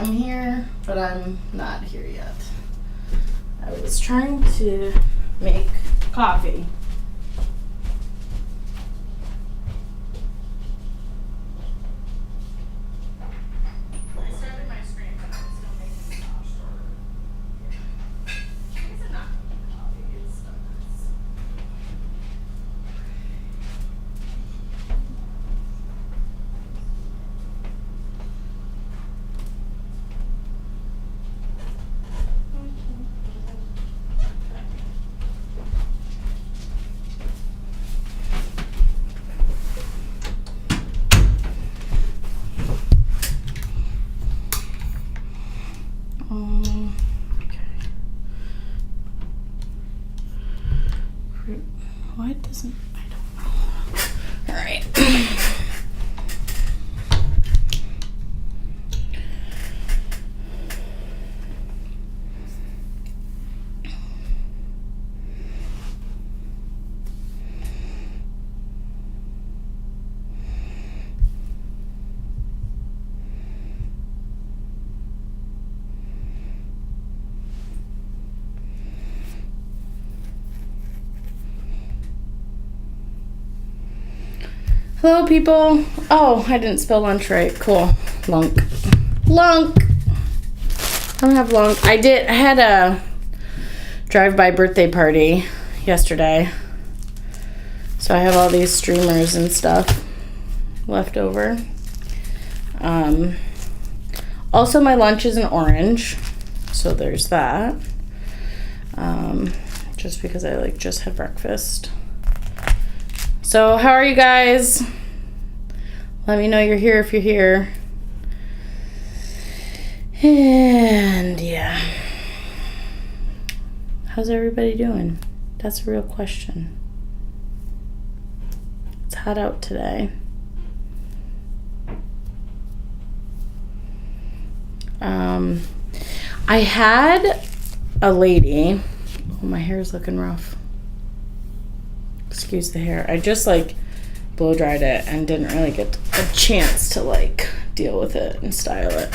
I'm here, but I'm not here yet. I was trying to make coffee. I started my screen, but I'm still making coffee. Is it not coffee? It's donuts. Okay. Why doesn't, I don't know. All right. Hello, people. Oh, I didn't spell lunch right. Cool. Lunk. I don't have lunk. I had a drive-by birthday party yesterday. So I have all these streamers and stuff left over. Also, my lunch is an orange. So there's that. Just because I just had breakfast. So how are you guys? Let me know you're here if you're here. And yeah. How's everybody doing? That's a real question. It's hot out today. I had a lady. Oh, my hair is looking rough. Excuse the hair. I just blow dried it and didn't really get a chance to deal with it and style it.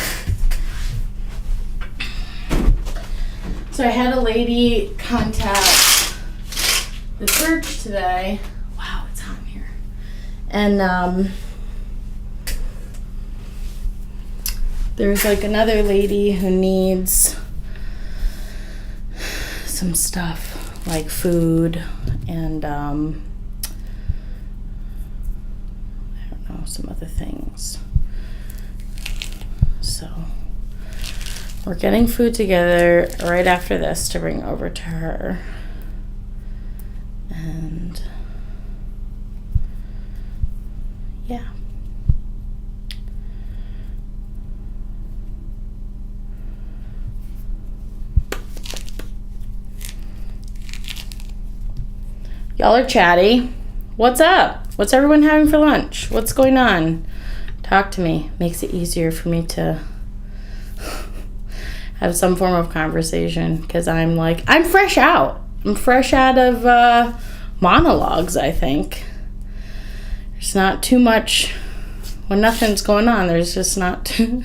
So I had a lady contact the church today. Wow, it's hot in here. And there's another lady who needs some stuff like food and I don't know, some other things. So we're getting food together right after this to bring over to her. And yeah. Y'all are chatty. What's up? What's everyone having for lunch? What's going on? Talk to me. Makes it easier for me to have some form of conversation because I'm fresh out. I'm fresh out of monologues, I think. There's not too much, when nothing's going on, there's just not too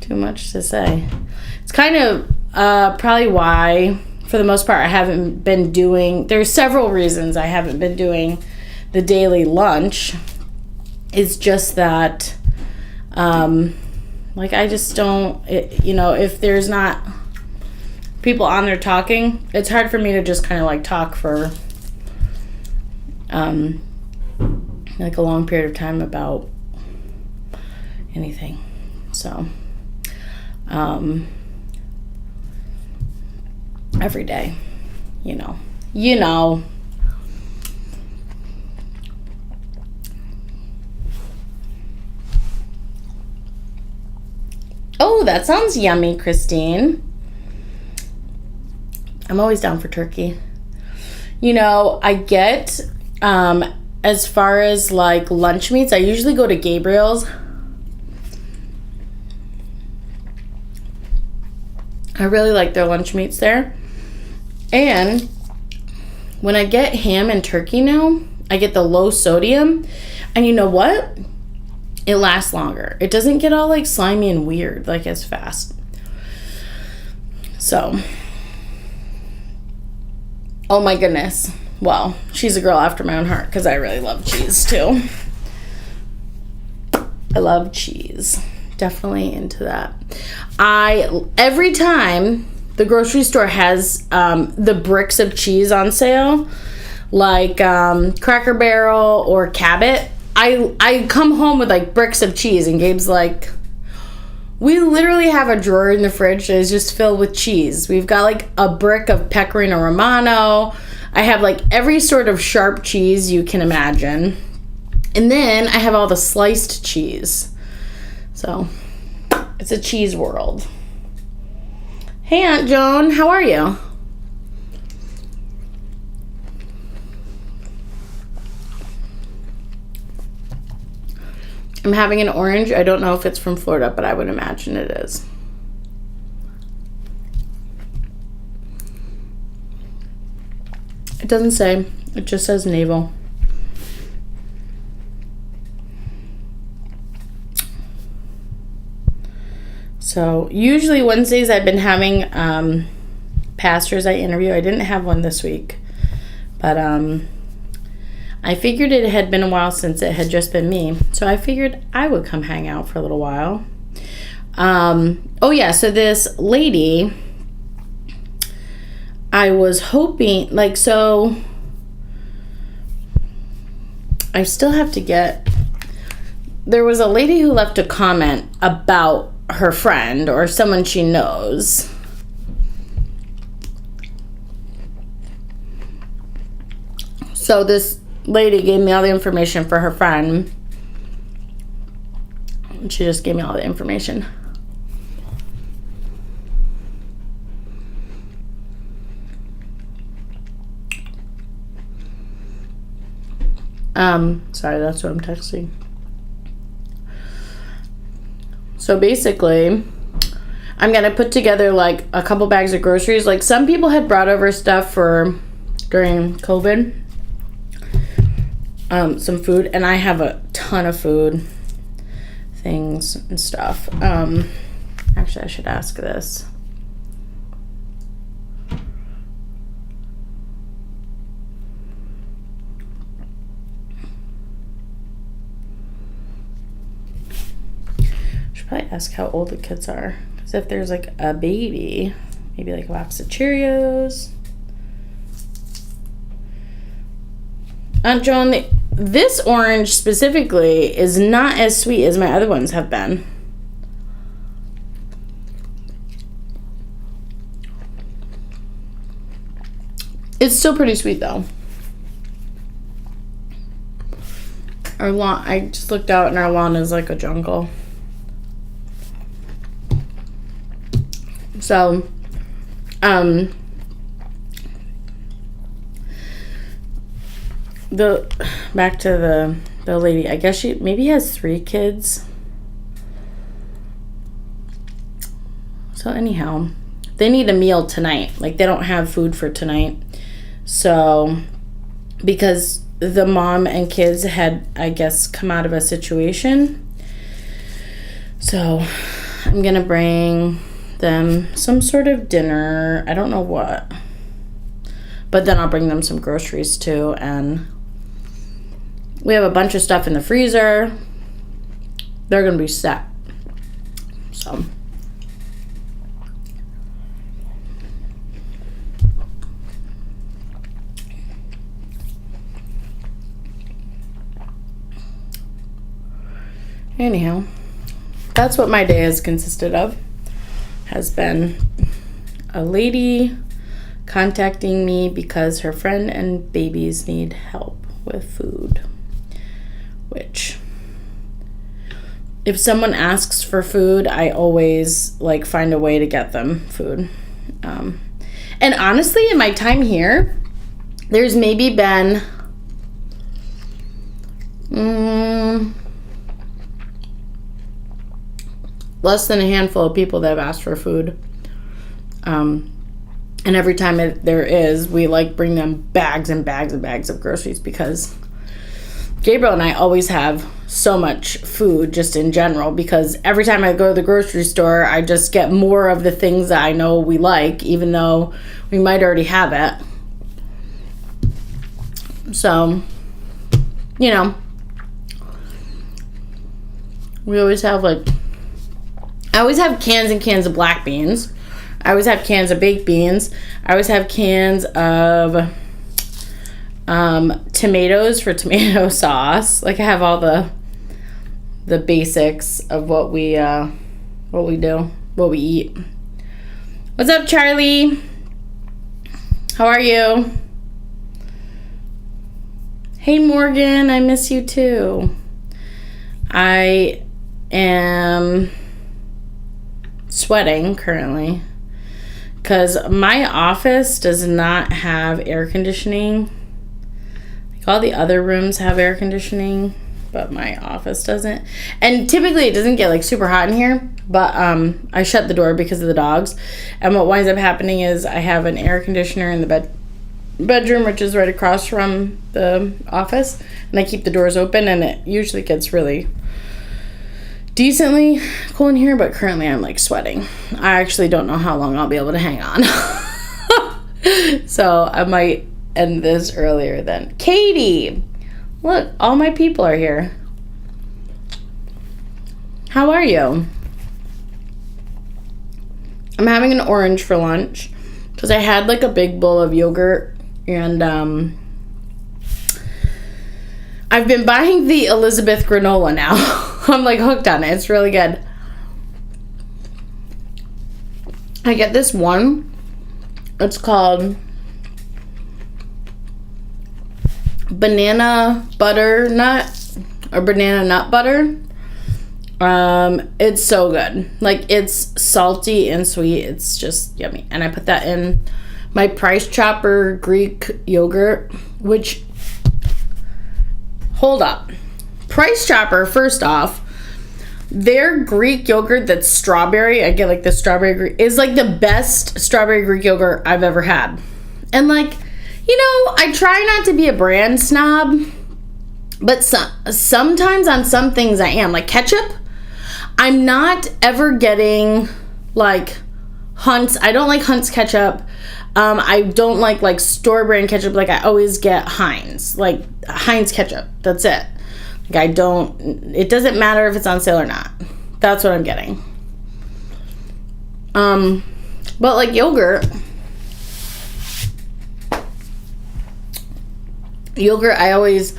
much to say. It's kind of probably why, for the most part, I haven't been doing, there's several reasons I haven't been doing the daily lunch. It's just that, I just don't, if there's not people on there talking, it's hard for me to just kind of talk for a long period of time about anything. So, every day, you know. Oh, that sounds yummy, Christine. I'm always down for turkey. I get, as far as lunch meats, I usually go to Gabriel's. I really like their lunch meats there. And when I get ham and turkey now, I get the low sodium. And you know what? it lasts longer. It doesn't get all like slimy and weird like as fast. So, oh my goodness. Well, she's a girl after my own heart because I really love cheese too. I love cheese. Definitely into that. Every time the grocery store has the bricks of cheese on sale, like Cracker Barrel or Cabot, I come home with like bricks of cheese, and Gabe's like, we literally have a drawer in the fridge that is just filled with cheese. We've got like a brick of Pecorino Romano. I have like every sort of sharp cheese you can imagine. And then I have all the sliced cheese. So it's a cheese world. Hey, Aunt Joan, how are you? I'm having an orange. I don't know if it's from Florida, but I would imagine it is. It doesn't say. It just says navel. So usually Wednesdays I've been having pastors I interview. I didn't have one this week, but I figured it had been a while since it had just been me. So I figured I would come hang out for a little while. Oh yeah, so this lady, I was hoping, like, so I still have to get, there was a lady who left a comment about her friend or someone she knows. So this lady gave me all the information for her friend. She just gave me all the information. Sorry, that's what I'm texting. So basically, I'm going to put together like a couple bags of groceries. Like some people had brought over stuff for during COVID. Some food, and I have a ton of food things and stuff. Actually, I should ask this. Should probably ask how old the kids are, because if there's like a baby, maybe like a box of Cheerios. Aunt Joan, this orange specifically is not as sweet as my other ones have been. It's still pretty sweet though. Our lawn, I just looked out and our lawn is like a jungle. So, back to the lady, I guess she maybe has 3 kids. So anyhow, they need a meal tonight. Like they don't have food for tonight. So because the mom and kids had, I guess, come out of a situation. So I'm gonna bring them some sort of dinner. I don't know what. But then I'll bring them some groceries too, and we have a bunch of stuff in the freezer. They're gonna be set. So anyhow, that's what my day has consisted of. Has been a lady contacting me because her friend and babies need help with food. Which, if someone asks for food, I always like find a way to get them food. And honestly, in my time here, there's maybe been less than a handful of people that have asked for food. And every time there is, we like bring them bags and bags and bags of groceries because Gabriel and I always have so much food just in general, because every time I go to the grocery store, I just get more of the things that I know we like, even though we might already have it. So, you know, we always have I always have cans and cans of black beans. I always have cans of baked beans. I always have cans of tomatoes for tomato sauce. Like, I have all the basics of what we do, what we eat. What's up, Charlie? How are you? Hey, Morgan, I miss you too. I am sweating currently because my office does not have air conditioning. Like, all the other rooms have air conditioning, but my office doesn't. And typically it doesn't get like super hot in here, but I shut the door because of the dogs. And what winds up happening is I have an air conditioner in the bedroom, which is right across from the office, and I keep the doors open, and it usually gets really decently cool in here, but currently I'm like sweating. I actually don't know how long I'll be able to hang on. So I might end this earlier than Katie. Look, all my people are here. How are you? I'm having an orange for lunch because I had like a big bowl of yogurt, and I've been buying the Elizabeth granola now. I'm like hooked on it. It's really good. I get this one. It's called banana butternut or banana nut butter. It's so good. Like, it's salty and sweet. It's just yummy. And I put that in my Price Chopper Greek yogurt, which, hold up. Price Chopper, first off, their Greek yogurt that's strawberry, I get like the strawberry Greek, is like the best strawberry Greek yogurt I've ever had. And like, you know, I try not to be a brand snob, but sometimes on some things I am. Like ketchup, I'm not ever getting like Hunt's. I don't like Hunt's ketchup. I don't like store brand ketchup. Like, I always get Heinz. Like, Heinz ketchup. That's it. Like, it doesn't matter if it's on sale or not. That's what I'm getting. But like yogurt, I always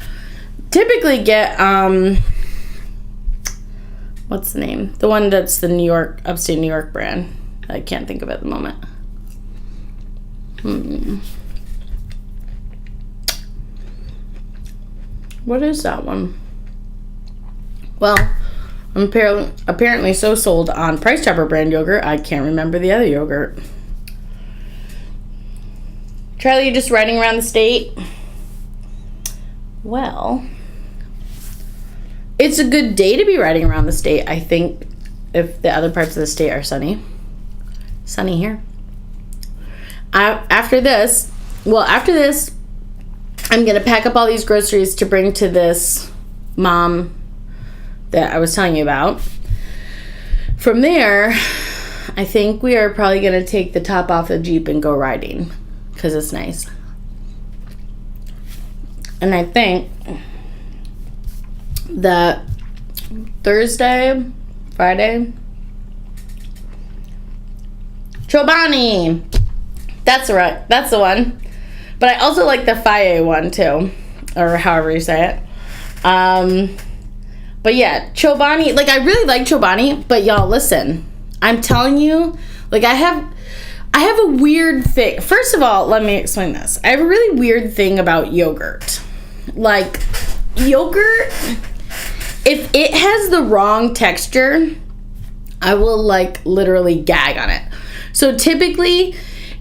typically get, what's the name? The one that's the upstate New York brand. I can't think of it at the moment. What is that one? Well, I'm apparently so sold on Price Chopper brand yogurt, I can't remember the other yogurt. Charlie, you're just riding around the state? Well, it's a good day to be riding around the state, I think, if the other parts of the state are sunny. Sunny here. After this, I'm going to pack up all these groceries to bring to this mom that I was telling you about. From there, I think we are probably going to take the top off the Jeep and go riding because it's nice. And I think that Thursday, Friday, Chobani. That's right. That's the one. But I also like the Faye one too, or however you say it. But yeah, Chobani. Like, I really like Chobani. But y'all, listen. I'm telling you, like, I have a weird thing. First of all, let me explain this. I have a really weird thing about yogurt. Like, yogurt, if it has the wrong texture, I will like literally gag on it. So typically,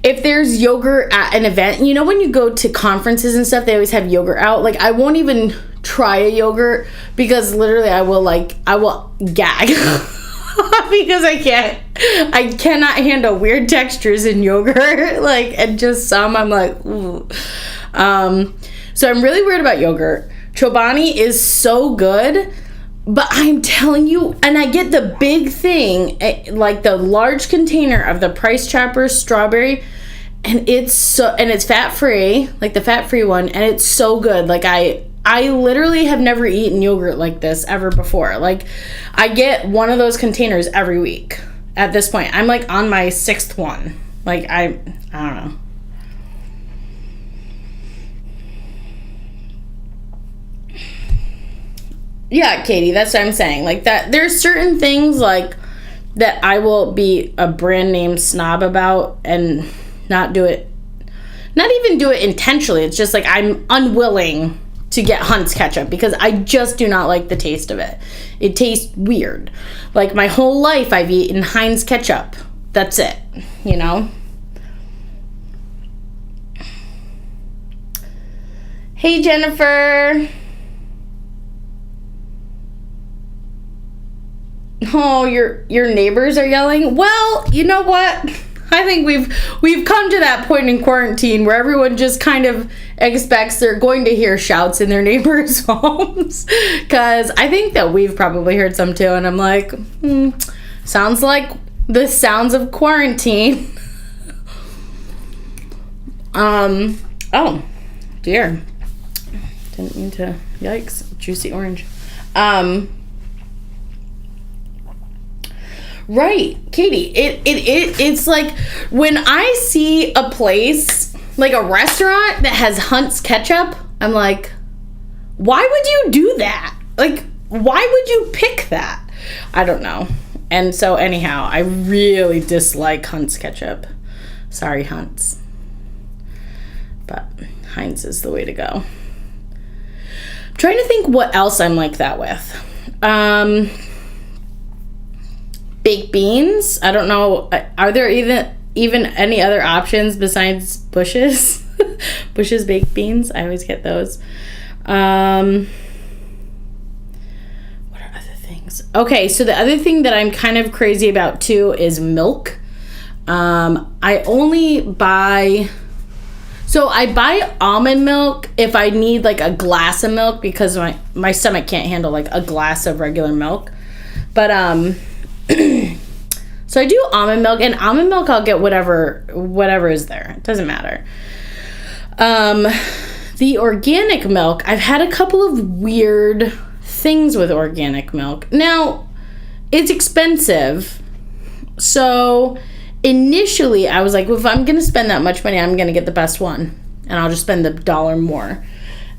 if there's yogurt at an event, you know, when you go to conferences and stuff, they always have yogurt out. Like, I won't even try a yogurt because literally I will gag because I cannot handle weird textures in yogurt. Like, and just some I'm like, ooh. So I'm really weird about yogurt. Chobani is so good, but I'm telling you, and I get the big thing, like the large container of the Price Chopper strawberry, and it's fat-free, like the fat-free one, and it's so good. Like I literally have never eaten yogurt like this ever before. Like I get one of those containers every week at this point. I'm like on my 6th one. Like I don't know. Yeah, Katie, that's what I'm saying. Like that, there's certain things like that I will be a brand name snob about and not even do it intentionally. It's just like I'm unwilling to get Hunt's ketchup because I just do not like the taste of it. It tastes weird. Like my whole life I've eaten Heinz ketchup. That's it, you know? Hey, Jennifer. Oh, your neighbors are yelling? Well, you know what? I think we've come to that point in quarantine where everyone just kind of expects they're going to hear shouts in their neighbors' homes. Because I think that we've probably heard some too, and I'm like, sounds like the sounds of quarantine. Oh, dear. Didn't mean to, yikes, juicy orange. Right, Katie, it's like when I see a place, like a restaurant that has Hunt's ketchup, I'm like, why would you do that? Like, why would you pick that? I don't know. And so anyhow, I really dislike Hunt's ketchup. Sorry, Hunt's. But Heinz is the way to go. I'm trying to think what else I'm like that with. Baked beans. I don't know. Are there even any other options besides Bush's? Bush's baked beans. I always get those. What are other things? Okay, so the other thing that I'm kind of crazy about too is milk. I only buy... So I buy almond milk if I need like a glass of milk because my stomach can't handle like a glass of regular milk. But so I do almond milk, and almond milk I'll get whatever is there. It doesn't matter. The organic milk, I've had a couple of weird things with organic milk. Now, it's expensive. So initially I was like, well, if I'm going to spend that much money, I'm going to get the best one. And I'll just spend $1 more.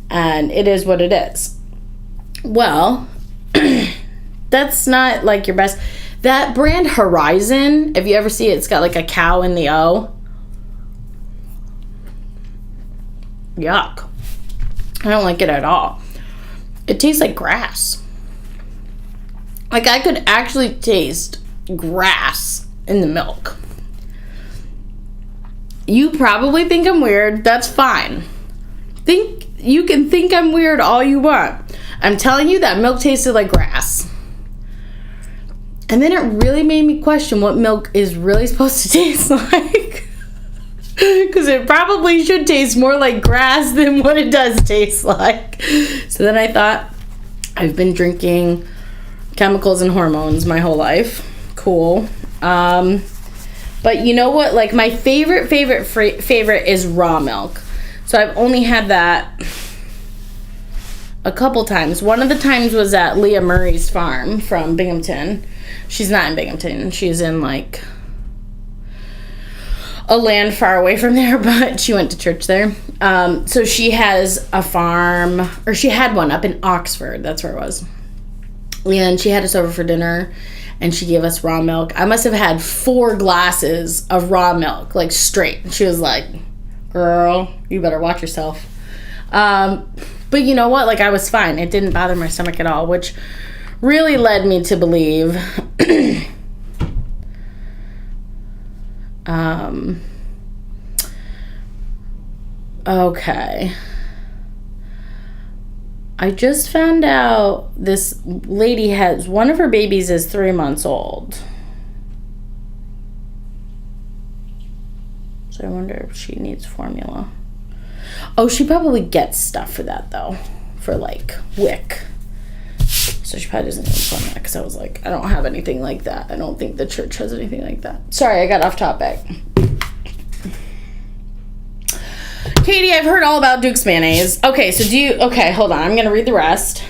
And it is what it is. Well, that's not like your best. That brand Horizon, if you ever see it, it's got like a cow in the O. Yuck. I don't like it at all. It tastes like grass. Like I could actually taste grass in the milk. You probably think I'm weird. That's fine. You can think I'm weird all you want. I'm telling you that milk tasted like grass. And then it really made me question what milk is really supposed to taste like. Because it probably should taste more like grass than what it does taste like. So then I thought, I've been drinking chemicals and hormones my whole life. Cool. But you know what? Like my favorite is raw milk. So I've only had that a couple times. One of the times was at Leah Murray's farm from Binghamton. She's not in Binghamton. She's in like a land far away from there, but she went to church there. So she has a farm, or she had one up in Oxford. That's where it was. And she had us over for dinner, and she gave us raw milk. I must have had 4 glasses of raw milk, like straight. She was like, girl, you better watch yourself. But you know what? Like I was fine. It didn't bother my stomach at all, which really led me to believe okay. I just found out this lady has one of her babies is 3 months old. So I wonder if she needs formula. Oh, she probably gets stuff for that though. for like WIC. So she probably doesn't even fund that because I was like, I don't have anything like that. I don't think the church has anything like that. Sorry, I got off topic. Katie, I've heard all about Duke's mayonnaise. Okay, so okay, hold on. I'm going to read the rest.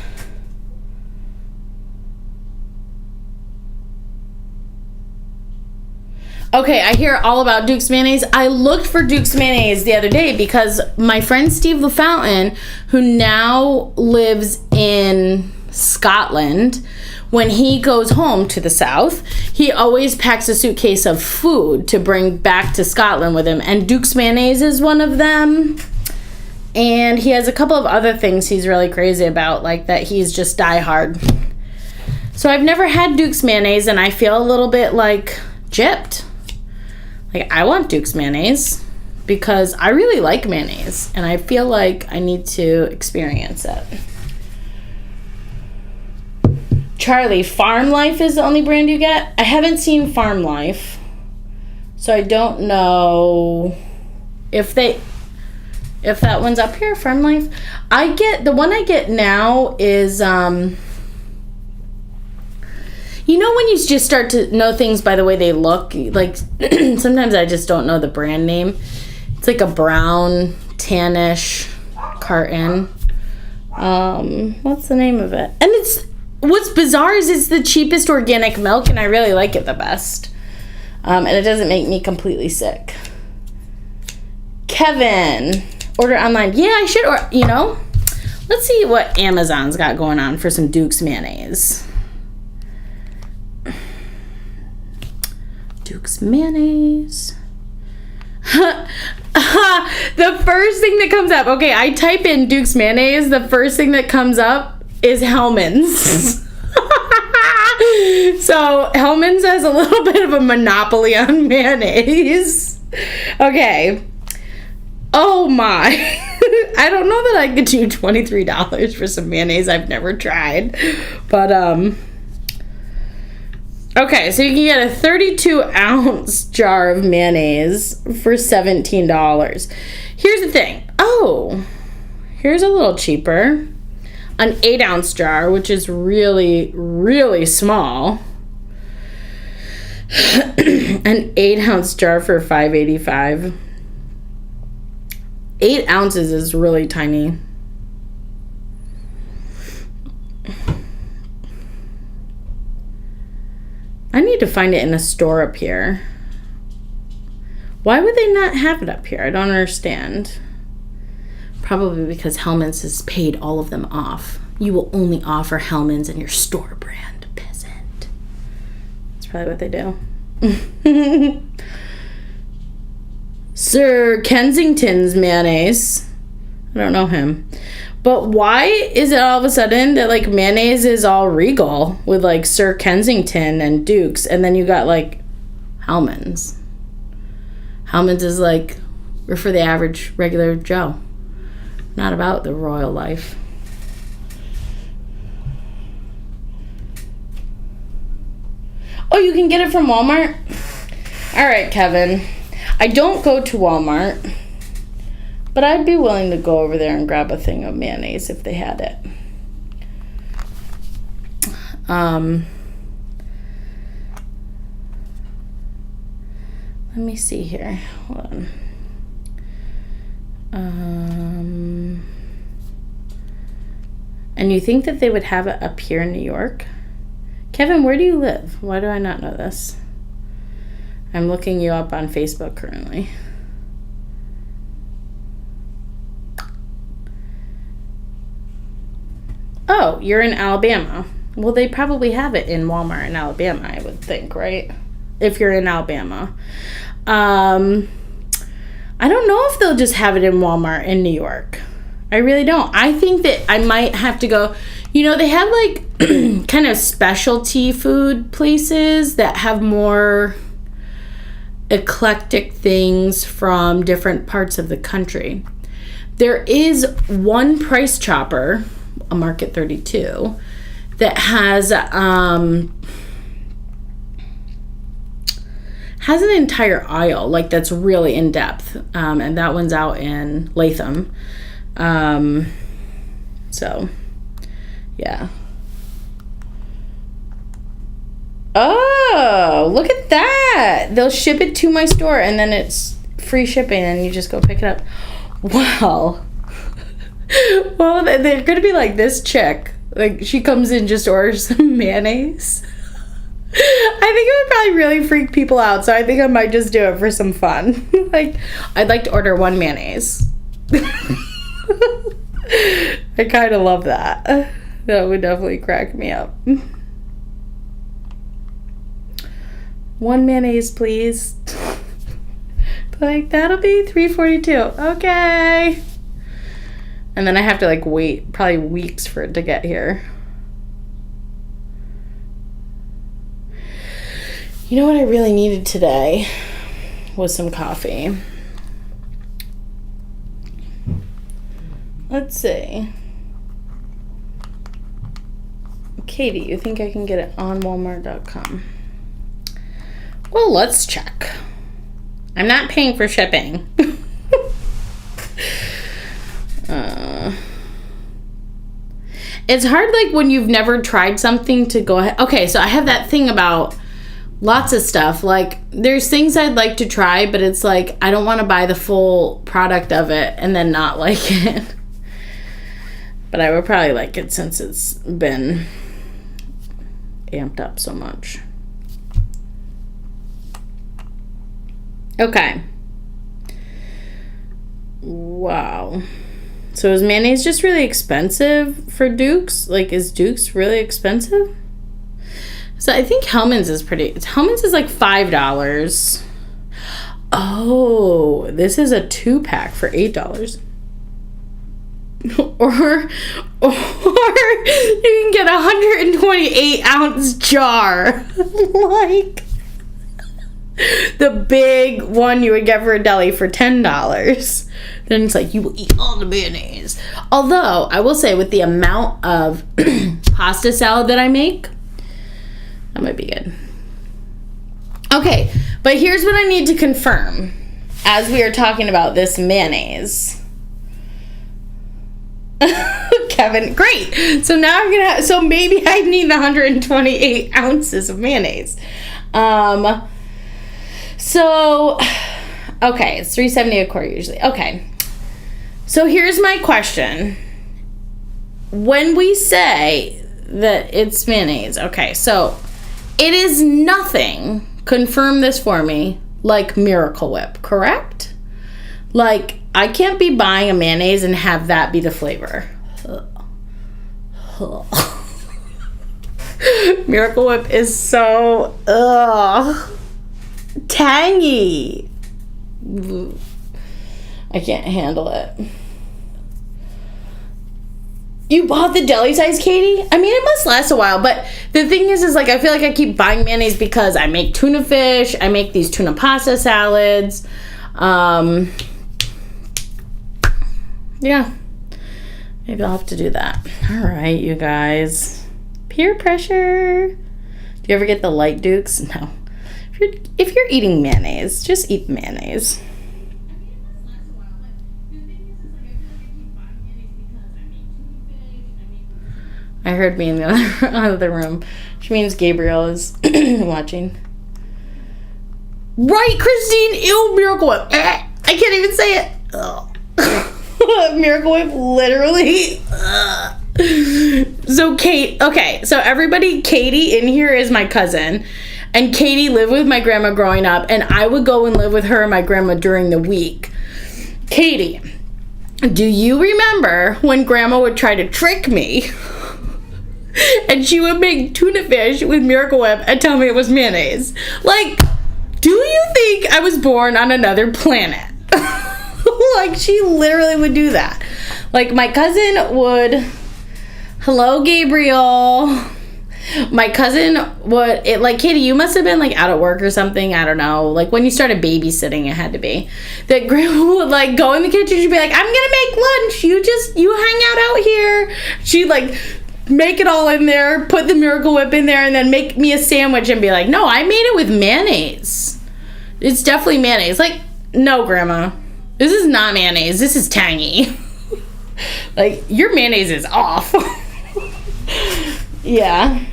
Okay, I hear all about Duke's mayonnaise. I looked for Duke's mayonnaise the other day because my friend Steve LaFountain, who now lives in Scotland, when he goes home to the south, he always packs a suitcase of food to bring back to Scotland with him, and Duke's mayonnaise is one of them. And he has a couple of other things he's really crazy about, like that he's just diehard. So I've never had Duke's mayonnaise, and I feel a little bit like gypped. Like, I want Duke's mayonnaise because I really like mayonnaise, and I feel like I need to experience it. Charlie, Farm Life is the only brand you get? I haven't seen Farm Life, so I don't know if that one's up here, Farm Life. The one I get now is, you know when you just start to know things by the way they look? Like, sometimes I just don't know the brand name. It's like a brown, tannish carton. What's the name of it? And what's bizarre is it's the cheapest organic milk, and I really like it the best. And it doesn't make me completely sick. Kevin, order online. Yeah, I should, let's see what Amazon's got going on for some Duke's mayonnaise. Duke's mayonnaise. The first thing that comes up, okay, I type in Duke's mayonnaise, the first thing that comes up is Hellmann's. So Hellmann's has a little bit of a monopoly on mayonnaise. Okay. Oh my. I don't know that I could do $23 for some mayonnaise I've never tried. But, okay, so you can get a 32-ounce jar of mayonnaise for $17. Here's the thing. Oh, here's a little cheaper. An 8-ounce jar, which is really, really small. An 8-ounce jar for $5.85. 8 ounces is really tiny. I need to find it in a store up here. Why would they not have it up here? I don't understand. Probably because Hellmann's has paid all of them off. You will only offer Hellmann's in your store brand, peasant. That's probably what they do. Sir Kensington's mayonnaise. I don't know him. But why is it all of a sudden that, like, mayonnaise is all Regal with, like, Sir Kensington and Duke's, and then you got, like, Hellmann's? Hellmann's is, like, we're for the average, regular Joe. Not about the royal life. Oh, you can get it from Walmart? All right, Kevin. I don't go to Walmart, but I'd be willing to go over there and grab a thing of mayonnaise if they had it. Let me see here. Hold on. And you think that they would have it up here in New York? Kevin, where do you live? Why do I not know this? I'm looking you up on Facebook currently. Oh, you're in Alabama. Well, they probably have it in Walmart in Alabama, I would think, right? If you're in Alabama. I don't know if they'll just have it in Walmart in New York. I really don't. I think that I might have to go. They have like kind of specialty food places that have more eclectic things from different parts of the country. There is one Price Chopper, a Market 32, that has an entire aisle, like, that's really in depth, and that one's out in Latham. So, yeah. Oh, look at that. They'll ship it to my store and then it's free shipping and you just go pick it up. Wow. Well, they're going to be like this chick. Like, she comes in, just orders some mayonnaise. I think it would probably really freak people out, so I think I might just do it for some fun. Like, I'd like to order 1 mayonnaise. I kind of love that. That would definitely crack me up. 1 mayonnaise, please. Like, that'll be $3.42. Okay. And then I have to, like, wait probably weeks for it to get here. You know what I really needed today was some coffee. Let's see. Katie, you think I can get it on Walmart.com? Well, let's check. I'm not paying for shipping. It's hard, like, when you've never tried something to go ahead. Okay, so I have that thing about lots of stuff. Like, there's things I'd like to try, but it's like, I don't want to buy the full product of it and then not like it. But I would probably like it since it's been amped up so much. Okay. Wow. So is mayonnaise just really expensive for Duke's? Like, is Duke's really expensive? So I think Hellmann's is Hellmann's is like $5. Oh, this is a 2-pack for $8. Or you can get a 128-ounce jar. Like, the big one you would get for a deli for $10. Then it's like, you will eat all the mayonnaise. Although, I will say, with the amount of pasta salad that I make, that might be good. Okay, but here's what I need to confirm as we are talking about this mayonnaise. Kevin, great. So now I'm gonna so maybe I need 128 ounces of mayonnaise. So, okay, it's $3.70 a quart usually. Okay, so here's my question. When we say that it's mayonnaise, okay, so it is nothing, confirm this for me, like Miracle Whip, correct? Like, I can't be buying a mayonnaise and have that be the flavor. Miracle Whip is so tangy. I can't handle it. You bought the deli size, Katie? I mean, it must last a while, but the thing is like, I feel like I keep buying mayonnaise because I make tuna fish, I make these tuna pasta salads. Yeah, maybe I'll have to do that. All right, you guys. Peer pressure. Do you ever get the light Dukes? No. If you're eating mayonnaise, just eat mayonnaise. I heard me in the other room. Which means Gabriel is watching. Right, Christine? Ew, Miracle Whip. I can't even say it. Miracle Whip, literally. So Kate, okay, so everybody, Katie in here is my cousin. And Katie lived with my grandma growing up, and I would go and live with her and my grandma during the week. Katie, do you remember when grandma would try to trick me? And she would make tuna fish with Miracle Whip and tell me it was mayonnaise. Like, do you think I was born on another planet? Like, she literally would do that. Like, my cousin would... Hello, Gabriel. My cousin would... Like, Katie, you must have been, like, out at work or something. I don't know. Like, when you started babysitting, it had to be. That grandma would, like, go in the kitchen. She'd be like, I'm gonna make lunch. You hang out here. She'd, like... make it all in there, put the Miracle Whip in there, and then make me a sandwich and be like, no, I made it with mayonnaise. It's definitely mayonnaise. Like, no, Grandma. This is not mayonnaise. This is tangy. Like, your mayonnaise is off. Yeah.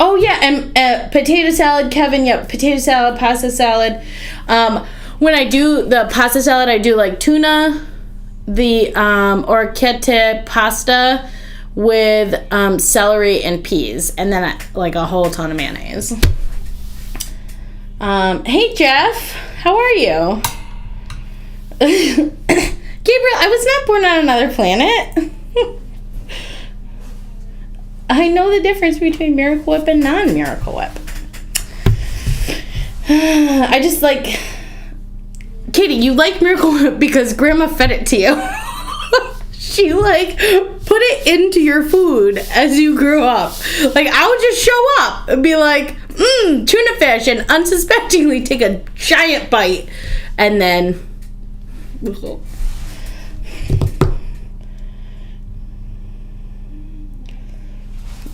Oh, yeah, and potato salad, Kevin. Yep, potato salad, pasta salad. When I do the pasta salad, I do like tuna, the orecchiette pasta with celery and peas, and then like a whole ton of mayonnaise. Hey, Jeff, how are you? Gabriel, I was not born on another planet. I know the difference between Miracle Whip and non-Miracle Whip. I just like... Katie, you like Miracle Whip because Grandma fed it to you. She, like, put it into your food as you grew up. Like, I would just show up and be like, tuna fish, and unsuspectingly take a giant bite. And then...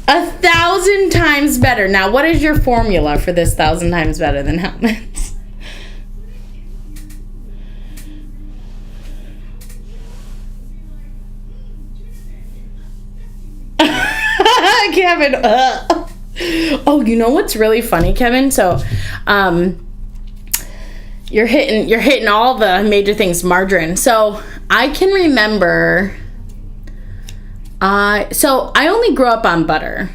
1,000 times better. Now, what is your formula for this 1,000 times better than Hellmann's? Kevin. Oh, you know what's really funny, Kevin? So, you're hitting all the major things. Margarine. So I can remember. So I only grew up on butter.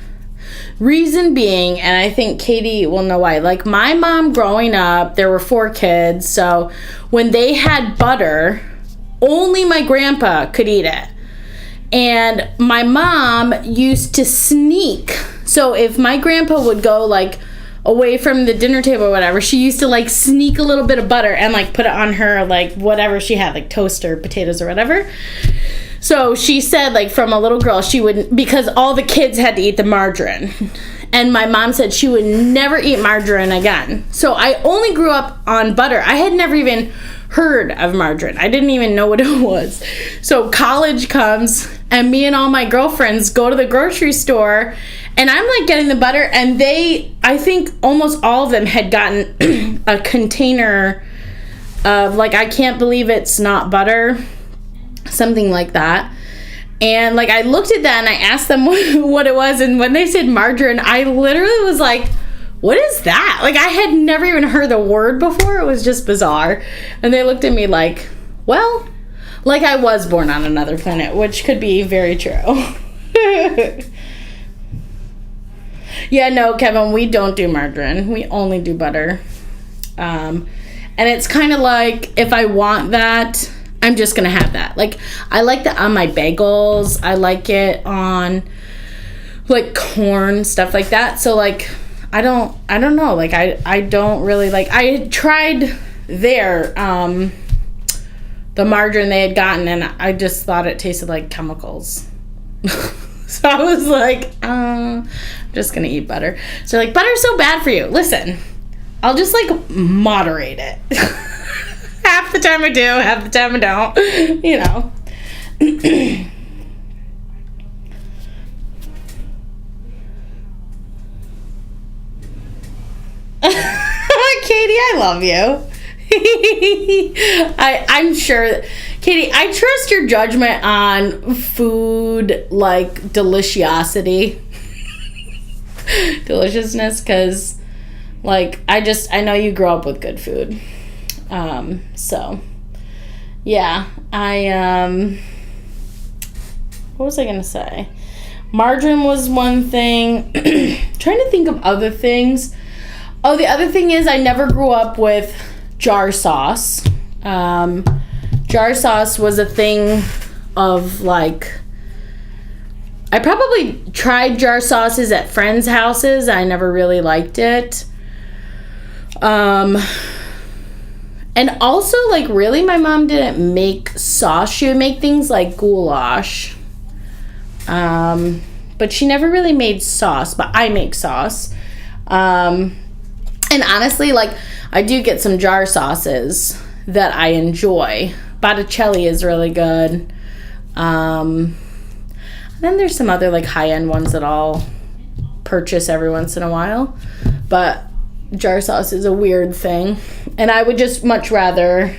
Reason being, and I think Katie will know why. Like, my mom growing up, there were 4 kids. So when they had butter, only my grandpa could eat it. And my mom used to sneak. So if my grandpa would go, like, away from the dinner table or whatever, she used to, like, sneak a little bit of butter and, like, put it on her, like, whatever she had, like, toast or potatoes or whatever. So she said, like, from a little girl, she would, because all the kids had to eat the margarine. And my mom said she would never eat margarine again. So I only grew up on butter. I had never even heard of margarine. I didn't even know what it was. So college comes, and me and all my girlfriends go to the grocery store, and I'm, like, getting the butter, and I think almost all of them had gotten a container of, like, I can't believe it's not butter, something like that. And, like, I looked at that and I asked them what it was, and when they said margarine, I literally was like, what is that? Like, I had never even heard the word before. It was just bizarre. And they looked at me like, well, like I was born on another planet, which could be very true. Yeah, no, Kevin, we don't do margarine. We only do butter. And it's kind of like, if I want that, I'm just going to have that. Like, I like that on my bagels. I like it on, like, corn, stuff like that. So, like, I don't know. Like, I don't really, like, I tried the margarine they had gotten, and I just thought it tasted like chemicals. So I was like, I'm just going to eat butter. So, like, butter's so bad for you. Listen, I'll just, like, moderate it. Half the time I do, half the time I don't. You know. Katie, I love you. I'm sure, Katie, I trust your judgment on food, like, deliciousness, because, like, I know you grew up with good food. So, yeah, what was I gonna say? Margarine was one thing. Trying to think of other things. Oh, the other thing is I never grew up with jar sauce. Jar sauce was a thing of, like, I probably tried jar sauces at friends' houses. I never really liked it. And also, like, really, my mom didn't make sauce. She would make things like goulash. But she never really made sauce. But I make sauce. And honestly, like, I do get some jar sauces that I enjoy. Botticelli is really good. And then there's some other, like, high-end ones that I'll purchase every once in a while. But jar sauce is a weird thing, and I would just much rather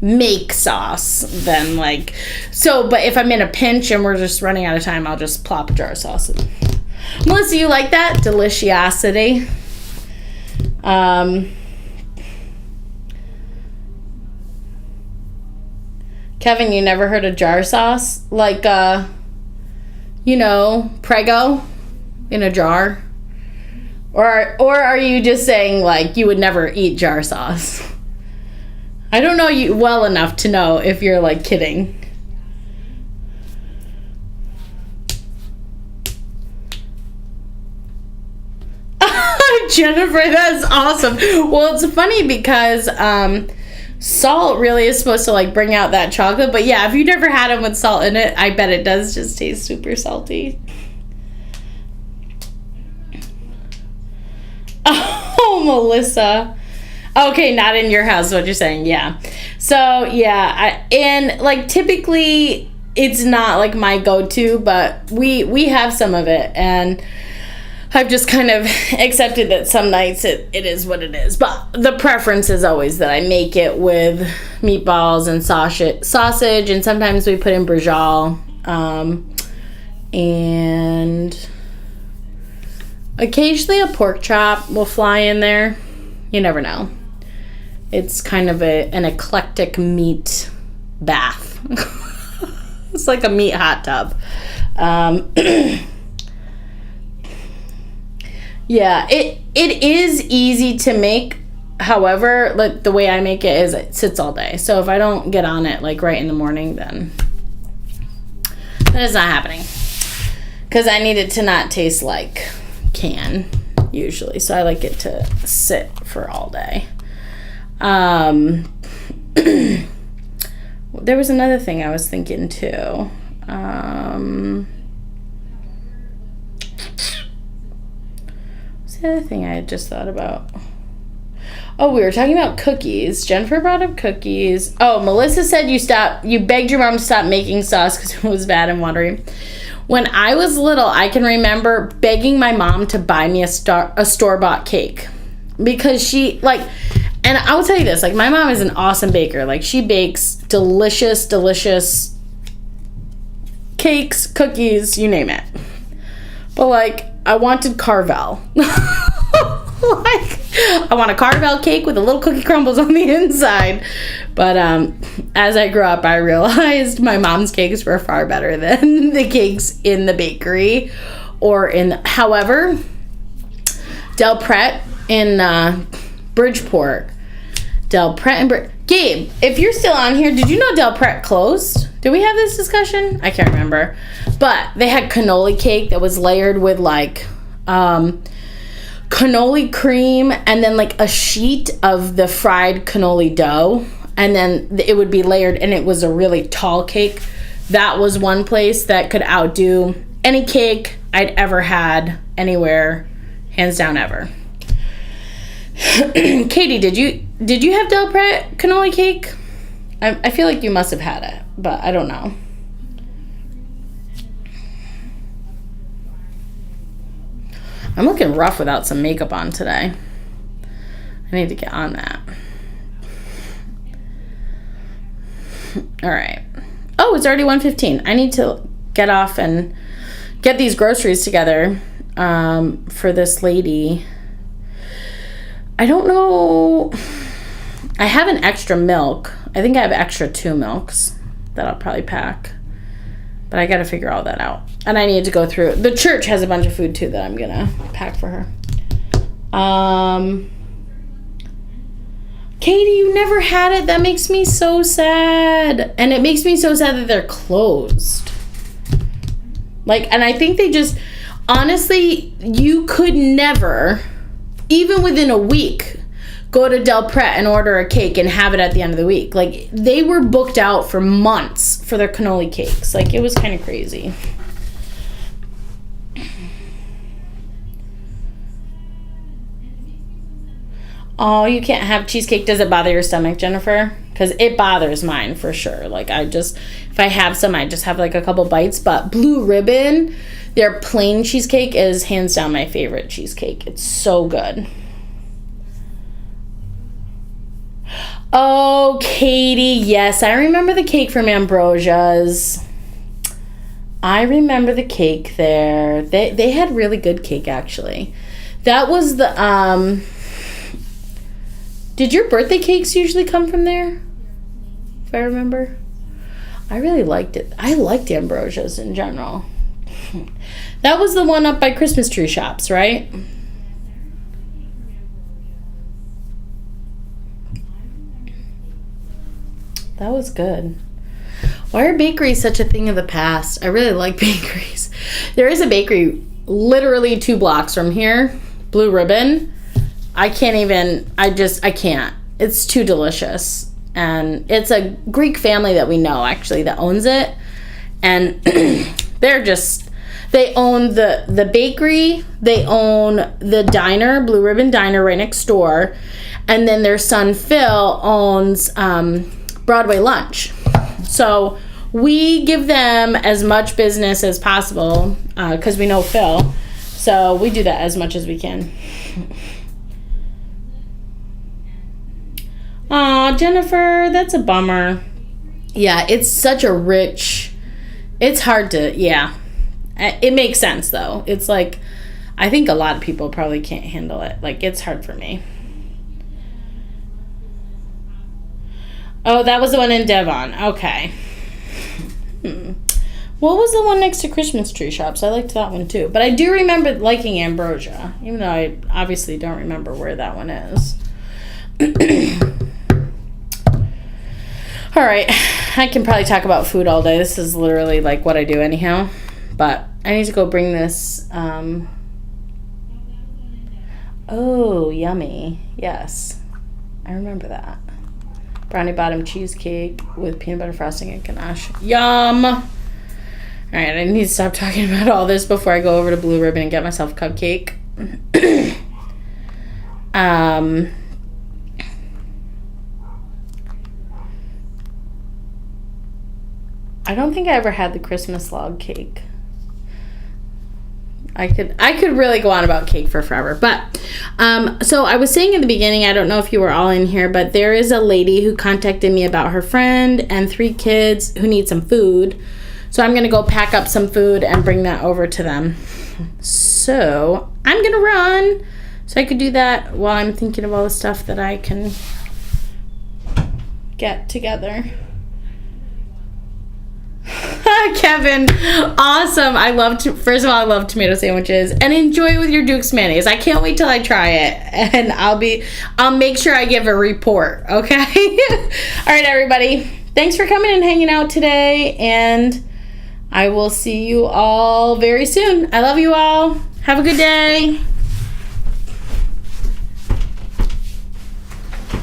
make sauce than like, so, but if I'm in a pinch and we're just running out of time, I'll just plop a jar of sauce in. Melissa, you like that? Deliciosity. Kevin, you never heard of jar sauce? Like, Prego in a jar? Or are you just saying, like, you would never eat jar sauce? I don't know you well enough to know if you're, like, kidding. Jennifer, that's awesome. Well, it's funny because salt really is supposed to, like, bring out that chocolate. But, yeah, if you've never had them with salt in it, I bet it does just taste super salty. Oh, Melissa. Okay, not in your house, what you're saying. Yeah. So, yeah. Typically, it's not, like, my go-to, but we have some of it. And I've just kind of accepted that some nights it is what it is. But the preference is always that I make it with meatballs and sausage, and sometimes we put in brinjal. And occasionally a pork chop will fly in there. You never know. It's kind of an eclectic meat bath. It's like a meat hot tub. Yeah, it is easy to make. However, like, the way I make it is it sits all day. So if I don't get on it like right in the morning, then that is not happening. Because I need it to not taste like can usually. So I like it to sit for all day. There was another thing I was thinking too. What's the other thing I had just thought about? Oh, we were talking about cookies. Jennifer brought up cookies. Oh, Melissa said you begged your mom to stop making sauce because it was bad and watery. When I was little, I can remember begging my mom to buy me a store-bought cake. Because she, like, and I will tell you this, like, my mom is an awesome baker. Like, she bakes delicious, delicious cakes, cookies, you name it. But, like, I wanted Carvel. Like, I want a Carvel cake with a little cookie crumbles on the inside. But as I grew up, I realized my mom's cakes were far better than the cakes in the bakery or however, Del Pret in Bridgeport. Del Pret and Gabe, if you're still on here, did you know Del Pret closed? Did we have this discussion? I can't remember. But they had cannoli cake that was layered with, like, cannoli cream and then, like, a sheet of the fried cannoli dough. And then it would be layered, and it was a really tall cake. That was one place that could outdo any cake I'd ever had anywhere, hands down ever. Katie, did you have Del Pret cannoli cake? I feel like you must have had it, but I don't know. I'm looking rough without some makeup on today. I need to get on that. All right. Oh, it's already 1:15. I need to get off and get these groceries together for this lady. I don't know. I have an extra milk. I think I have extra 2 milks that I'll probably pack. But I got to figure all that out. And I need to go through. The church has a bunch of food, too, that I'm going to pack for her. Katie, you never had it. That makes me so sad. And it makes me so sad that they're closed. Like, and I think they just, honestly, you could never, even within a week, go to Del Pret and order a cake and have it at the end of the week. Like, they were booked out for months for their cannoli cakes. Like, it was kind of crazy. Oh, you can't have cheesecake. Does it bother your stomach, Jennifer? Because it bothers mine for sure. Like, if I have some, I just have like a couple bites. But Blue Ribbon, their plain cheesecake is hands down my favorite cheesecake. It's so good. Oh, Katie, yes, I remember the cake from Ambrosia's. I remember the cake there. They had really good cake, actually. That was the did your birthday cakes usually come from there? If I remember. I really liked it. I liked Ambrosia's in general. That was the one up by Christmas Tree Shops, right? That was good. Why are bakeries such a thing of the past? I really like bakeries. There is a bakery literally 2 blocks from here, Blue Ribbon. I can't. It's too delicious. And it's a Greek family that we know, actually, that owns it. And they own the bakery, they own the diner, Blue Ribbon Diner, right next door. And then their son, Phil, owns Broadway Lunch. So we give them as much business as possible because we know Phil. So we do that as much as we can. Aw, Jennifer, that's a bummer. Yeah, it's such a rich... It's hard to... Yeah. It makes sense, though. It's like... I think a lot of people probably can't handle it. Like, it's hard for me. Oh, that was the one in Devon. Okay. What was the one next to Christmas Tree Shops? I liked that one, too. But I do remember liking Ambrosia, even though I obviously don't remember where that one is. All right. I can probably talk about food all day. This is literally, like, what I do anyhow. But I need to go bring this... Oh, yummy. Yes. I remember that. Brownie bottom cheesecake with peanut butter frosting and ganache. Yum! All right, I need to stop talking about all this before I go over to Blue Ribbon and get myself a cupcake. I don't think I ever had the Christmas log cake. I could really go on about cake for forever. But, so I was saying in the beginning, I don't know if you were all in here, but there is a lady who contacted me about her friend and 3 kids who need some food. So I'm going to go pack up some food and bring that over to them. So I'm going to run so I could do that while I'm thinking of all the stuff that I can get together. Kevin, awesome. First of all, I love tomato sandwiches and enjoy it with your Duke's mayonnaise. I can't wait till I try it, and I'll make sure I give a report, okay? All right, everybody. Thanks for coming and hanging out today, and I will see you all very soon. I love you all. Have a good day.